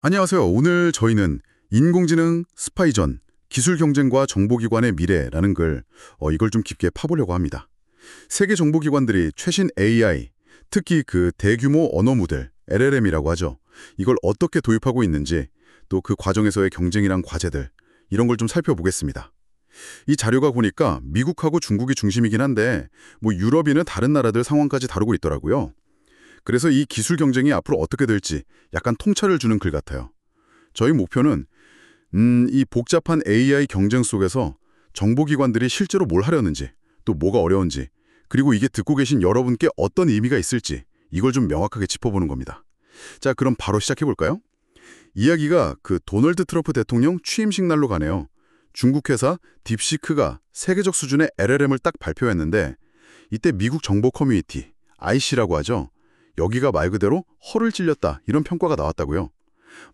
안녕하세요. 오늘 저희는 인공지능 스파이전, 기술 경쟁과 정보기관의 미래라는 이걸 좀 깊게 파보려고 합니다. 세계 정보기관들이 최신 AI, 특히 그 대규모 언어 모델, LLM이라고 하죠. 이걸 어떻게 도입하고 있는지, 또 그 과정에서의 경쟁이랑 과제들, 이런 걸 좀 살펴보겠습니다. 이 자료가 보니까 미국하고 중국이 중심이긴 한데, 유럽이나 다른 나라들 상황까지 다루고 있더라고요. 그래서 이 기술 경쟁이 앞으로 어떻게 될지 약간 통찰을 주는 글 같아요. 저희 목표는 이 복잡한 AI 경쟁 속에서 정보기관들이 실제로 뭘 하려는지, 또 뭐가 어려운지, 그리고 이게 듣고 계신 여러분께 어떤 의미가 있을지 이걸 좀 명확하게 짚어보는 겁니다. 자, 그럼 바로 시작해볼까요? 이야기가 그 도널드 트럼프 대통령 취임식 날로 가네요. 중국 회사 딥시크가 세계적 수준의 LLM을 딱 발표했는데 이때 미국 정보 커뮤니티, IC라고 하죠. 여기가 말 그대로 허를 찔렸다 이런 평가가 나왔다고요.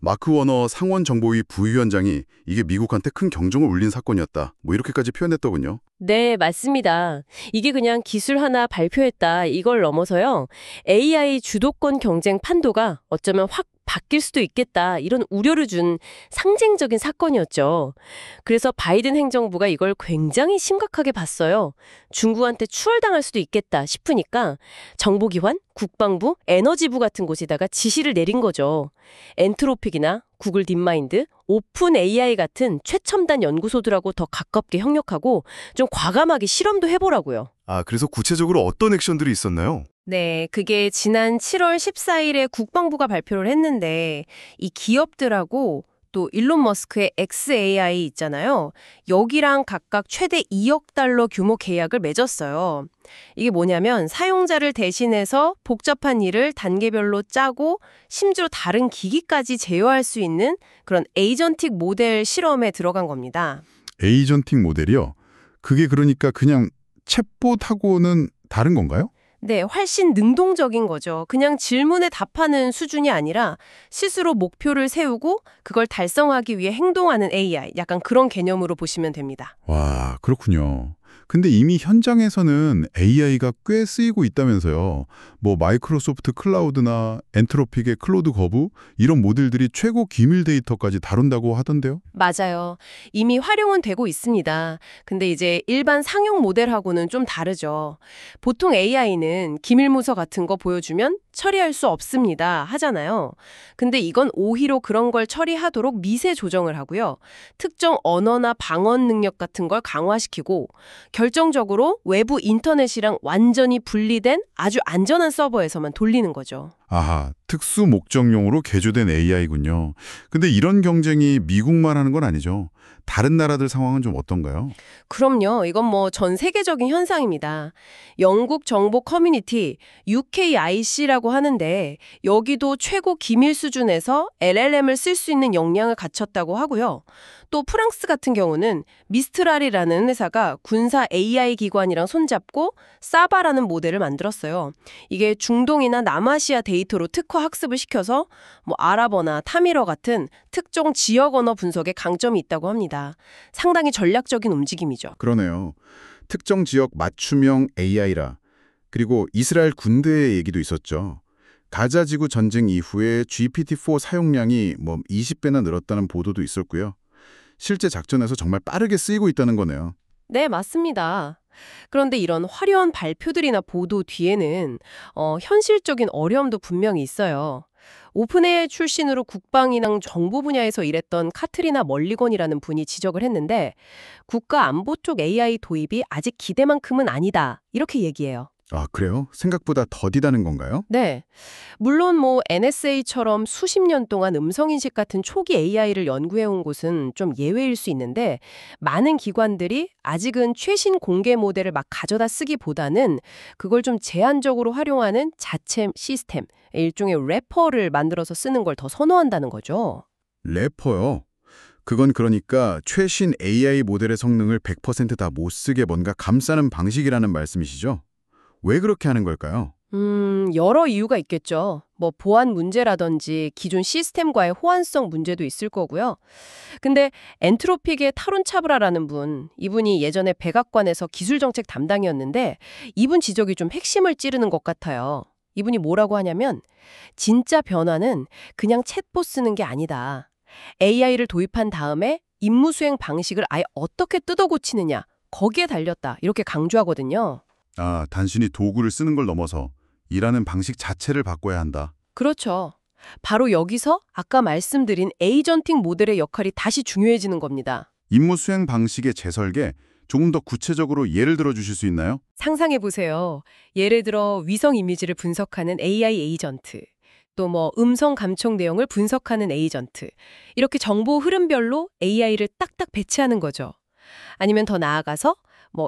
마크 워너 상원정보위 부위원장이 이게 미국한테 큰 경종을 울린 사건이었다. 이렇게까지 표현했더군요. 네, 맞습니다. 이게 그냥 기술 하나 발표했다 이걸 넘어서요. AI 주도권 경쟁 판도가 어쩌면 확 바뀔 수도 있겠다 이런 우려를 준 상징적인 사건이었죠. 그래서 바이든 행정부가 이걸 굉장히 심각하게 봤어요. 중국한테 추월당할 수도 있겠다 싶으니까 정보기관, 국방부, 에너지부 같은 곳에다가 지시를 내린 거죠. 엔트로픽이나 구글 딥마인드, 오픈 AI 같은 최첨단 연구소들하고 더 가깝게 협력하고 좀 과감하게 실험도 해보라고요. 아, 그래서 구체적으로 어떤 액션들이 있었나요? 네, 그게 지난 7월 14일에 국방부가 발표를 했는데 이 기업들하고 또 일론 머스크의 XAI 있잖아요. 여기랑 각각 최대 2억 달러 규모 계약을 맺었어요. 이게 뭐냐면 사용자를 대신해서 복잡한 일을 단계별로 짜고 심지어 다른 기기까지 제어할 수 있는 그런 에이전틱 모델 실험에 들어간 겁니다. 에이전틱 모델이요? 그게 그러니까 그냥 챗봇하고는 다른 건가요? 네, 훨씬 능동적인 거죠. 그냥 질문에 답하는 수준이 아니라 스스로 목표를 세우고 그걸 달성하기 위해 행동하는 AI, 약간 그런 개념으로 보시면 됩니다. 와, 그렇군요. 근데 이미 현장에서는 AI가 꽤 쓰이고 있다면서요. 마이크로소프트 클라우드나 엔트로픽의 클로드 거부 이런 모델들이 최고 기밀 데이터까지 다룬다고 하던데요. 맞아요. 이미 활용은 되고 있습니다. 근데 이제 일반 상용 모델하고는 좀 다르죠. 보통 AI는 기밀문서 같은 거 보여주면 처리할 수 없습니다 하잖아요. 근데 이건 오히려 그런 걸 처리하도록 미세 조정을 하고요. 특정 언어나 방언 능력 같은 걸 강화시키고 결정적으로 외부 인터넷이랑 완전히 분리된 아주 안전한 서버에서만 돌리는 거죠. 아하, 특수 목적용으로 개조된 AI군요. 근데 이런 경쟁이 미국만 하는 건 아니죠. 다른 나라들 상황은 좀 어떤가요? 그럼요. 이건 뭐 전 세계적인 현상입니다. 영국 정보 커뮤니티 UKIC라고 하는데 여기도 최고 기밀 수준에서 LLM을 쓸 수 있는 역량을 갖췄다고 하고요. 또 프랑스 같은 경우는 미스트랄이라는 회사가 군사 AI 기관이랑 손잡고 사바라는 모델을 만들었어요. 이게 중동이나 남아시아 데이터로 특화 학습을 시켜서 아랍어나 타밀어 같은 특정 지역 언어 분석에 강점이 있다고 합니다. 상당히 전략적인 움직임이죠. 그러네요. 특정 지역 맞춤형 AI라. 그리고 이스라엘 군대의 얘기도 있었죠. 가자 지구 전쟁 이후에 GPT-4 사용량이 20배나 늘었다는 보도도 있었고요. 실제 작전에서 정말 빠르게 쓰이고 있다는 거네요. 네, 맞습니다. 그런데 이런 화려한 발표들이나 보도 뒤에는 현실적인 어려움도 분명히 있어요. 오픈AI 출신으로 국방이나 정보 분야에서 일했던 카트리나 멀리건이라는 분이 지적을 했는데 국가 안보 쪽 AI 도입이 아직 기대만큼은 아니다. 이렇게 얘기해요. 아, 그래요? 생각보다 더디다는 건가요? 네. 물론 NSA처럼 수십 년 동안 음성인식 같은 초기 AI를 연구해온 곳은 좀 예외일 수 있는데 많은 기관들이 아직은 최신 공개 모델을 막 가져다 쓰기보다는 그걸 좀 제한적으로 활용하는 자체 시스템, 일종의 래퍼를 만들어서 쓰는 걸 더 선호한다는 거죠. 래퍼요? 그건 그러니까 최신 AI 모델의 성능을 100% 다 못 쓰게 뭔가 감싸는 방식이라는 말씀이시죠? 왜 그렇게 하는 걸까요? 여러 이유가 있겠죠. 보안 문제라든지 기존 시스템과의 호환성 문제도 있을 거고요. 근데 엔트로픽의 타론 차브라라는 이분이 예전에 백악관에서 기술정책 담당이었는데 이분 지적이 좀 핵심을 찌르는 것 같아요. 이분이 뭐라고 하냐면 진짜 변화는 그냥 챗봇 쓰는 게 아니다. AI를 도입한 다음에 임무 수행 방식을 아예 어떻게 뜯어 고치느냐 거기에 달렸다. 이렇게 강조하거든요. 아, 단순히 도구를 쓰는 걸 넘어서 일하는 방식 자체를 바꿔야 한다. 그렇죠. 바로 여기서 아까 말씀드린 에이전팅 모델의 역할이 다시 중요해지는 겁니다. 임무 수행 방식의 재설계, 조금 더 구체적으로 예를 들어 주실 수 있나요? 상상해 보세요. 예를 들어 위성 이미지를 분석하는 AI 에이전트, 또 음성 감촉 내용을 분석하는 에이전트, 이렇게 정보 흐름별로 AI를 딱딱 배치하는 거죠. 아니면 더 나아가서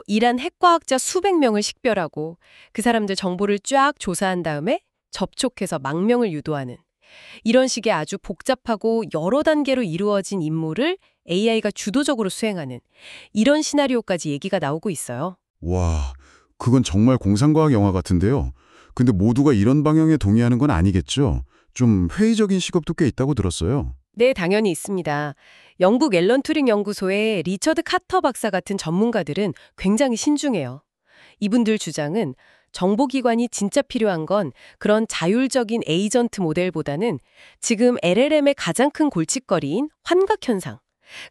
일한 핵과학자 수백 명을 식별하고 그 사람들 정보를 쫙 조사한 다음에 접촉해서 망명을 유도하는 이런 식의 아주 복잡하고 여러 단계로 이루어진 임무를 AI가 주도적으로 수행하는 이런 시나리오까지 얘기가 나오고 있어요. 와, 그건 정말 공상과학 영화 같은데요. 근데 모두가 이런 방향에 동의하는 건 아니겠죠? 좀 회의적인 시각도 꽤 있다고 들었어요. 네, 당연히 있습니다. 영국 앨런 튜링 연구소의 리처드 카터 박사 같은 전문가들은 굉장히 신중해요. 이분들 주장은 정보기관이 진짜 필요한 건 그런 자율적인 에이전트 모델보다는 지금 LLM의 가장 큰 골칫거리인 환각현상.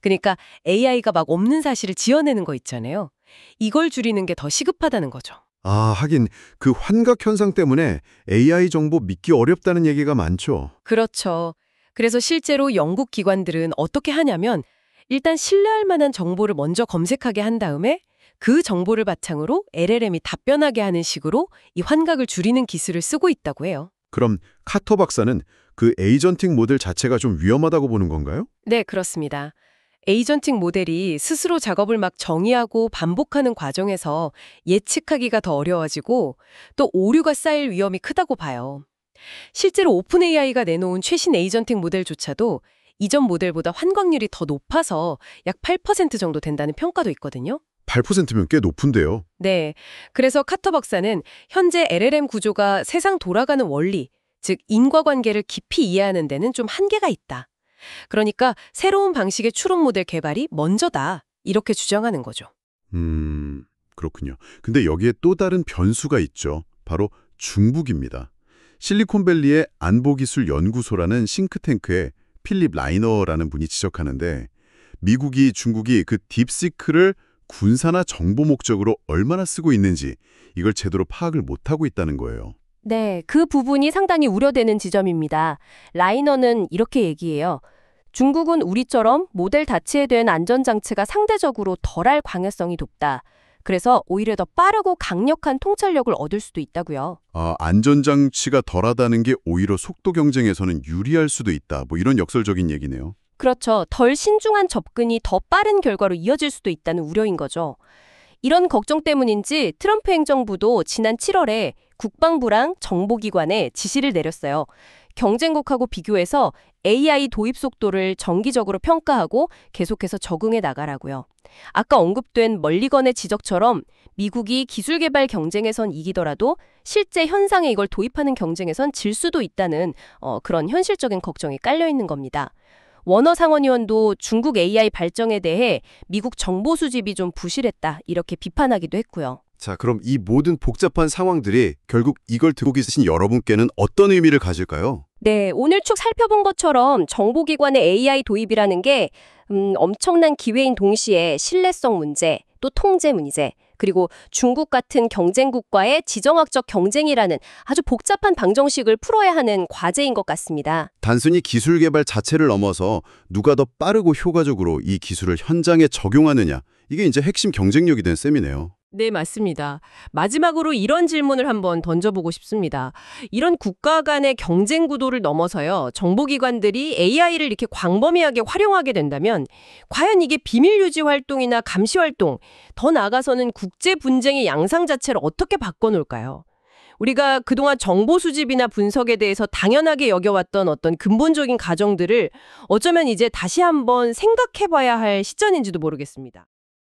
그러니까 AI가 막 없는 사실을 지어내는 거 있잖아요. 이걸 줄이는 게 더 시급하다는 거죠. 아, 하긴 그 환각 현상 때문에 AI 정보 믿기 어렵다는 얘기가 많죠. 그렇죠. 그래서 실제로 영국 기관들은 어떻게 하냐면 일단 신뢰할 만한 정보를 먼저 검색하게 한 다음에 그 정보를 바탕으로 LLM이 답변하게 하는 식으로 이 환각을 줄이는 기술을 쓰고 있다고 해요. 그럼 카터 박사는 그 에이전팅 모델 자체가 좀 위험하다고 보는 건가요? 네, 그렇습니다. 에이전팅 모델이 스스로 작업을 막 정의하고 반복하는 과정에서 예측하기가 더 어려워지고 또 오류가 쌓일 위험이 크다고 봐요. 실제로 오픈 AI가 내놓은 최신 에이전팅 모델조차도 이전 모델보다 환각률이 더 높아서 약 8% 정도 된다는 평가도 있거든요. 8%면 꽤 높은데요. 네. 그래서 카터 박사는 현재 LLM 구조가 세상 돌아가는 원리, 즉 인과관계를 깊이 이해하는 데는 좀 한계가 있다. 그러니까 새로운 방식의 추론 모델 개발이 먼저다. 이렇게 주장하는 거죠. 그렇군요. 근데 여기에 또 다른 변수가 있죠. 바로 중국입니다. 실리콘밸리의 안보기술연구소라는 싱크탱크에 필립 라이너라는 분이 지적하는데 미국이 중국이 그 딥시크를 군사나 정보 목적으로 얼마나 쓰고 있는지 이걸 제대로 파악을 못하고 있다는 거예요. 네, 그 부분이 상당히 우려되는 지점입니다. 라이너는 이렇게 얘기해요. 중국은 우리처럼 모델 자체에 대한 안전장치가 상대적으로 덜할 광역성이 높다. 그래서 오히려 더 빠르고 강력한 통찰력을 얻을 수도 있다고요. 아, 안전장치가 덜하다는 게 오히려 속도 경쟁에서는 유리할 수도 있다. 이런 역설적인 얘기네요. 그렇죠. 덜 신중한 접근이 더 빠른 결과로 이어질 수도 있다는 우려인 거죠. 이런 걱정 때문인지 트럼프 행정부도 지난 7월에 국방부랑 정보기관에 지시를 내렸어요. 경쟁국하고 비교해서 AI 도입 속도를 정기적으로 평가하고 계속해서 적응해 나가라고요. 아까 언급된 멀리건의 지적처럼 미국이 기술 개발 경쟁에선 이기더라도 실제 현상에 이걸 도입하는 경쟁에선 질 수도 있다는 그런 현실적인 걱정이 깔려 있는 겁니다. 워너 상원의원도 중국 AI 발전에 대해 미국 정보 수집이 좀 부실했다 이렇게 비판하기도 했고요. 자, 그럼 이 모든 복잡한 상황들이 결국 이걸 듣고 계신 여러분께는 어떤 의미를 가질까요? 네, 오늘 쭉 살펴본 것처럼 정보기관의 AI 도입이라는 게 엄청난 기회인 동시에 신뢰성 문제, 또 통제 문제, 그리고 중국 같은 경쟁국과의 지정학적 경쟁이라는 아주 복잡한 방정식을 풀어야 하는 과제인 것 같습니다. 단순히 기술 개발 자체를 넘어서 누가 더 빠르고 효과적으로 이 기술을 현장에 적용하느냐, 이게 이제 핵심 경쟁력이 된 셈이네요. 네, 맞습니다. 마지막으로 이런 질문을 한번 던져보고 싶습니다. 이런 국가 간의 경쟁 구도를 넘어서요, 정보기관들이 AI를 이렇게 광범위하게 활용하게 된다면 과연 이게 비밀 유지 활동이나 감시 활동, 더 나아가서는 국제 분쟁의 양상 자체를 어떻게 바꿔놓을까요? 우리가 그동안 정보 수집이나 분석에 대해서 당연하게 여겨왔던 어떤 근본적인 가정들을 어쩌면 이제 다시 한번 생각해봐야 할 시점인지도 모르겠습니다.